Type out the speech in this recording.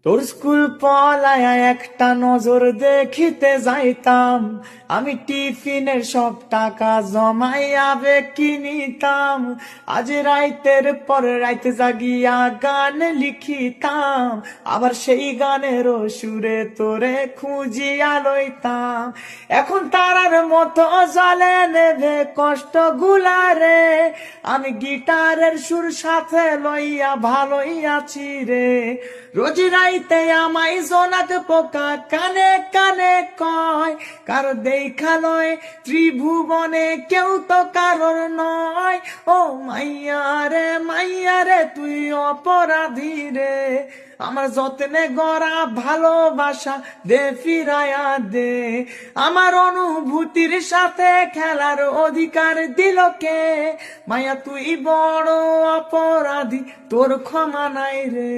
তোর স্কুল পলায়া একটা নজর দেখিতে যাইতাম, আমি টিফিনের সব টাকা জমাইয়া কিনিতাম। আজ রাইতের পর রাইতে জাগিয়া গান লিখিতাম, আবার সেই গানের সুরে তোরে খুঁজিয়া লইতাম। এখন তারার মতো জলে নেবে কষ্ট গুলারে, আমি গিটারের সুর সাথে লইয়া ভালোই আছি রে। রোজ রাইতে আমায় জোনাক পোকা কানে কানে কয়, কারো দেখা লয় ত্রিভুবনে কেউ তো কারোর নয়। ও মাইয়া রে তুই অপরাধী রে, আমার যত্নে গড়া ভালোবাসা দে ফিরায়া দে। আমার অনুভূতির সাথে খেলার অধিকার দিল কে? মাইয়া তুই বড় অপরাধী, তোর ক্ষমা নাই রে।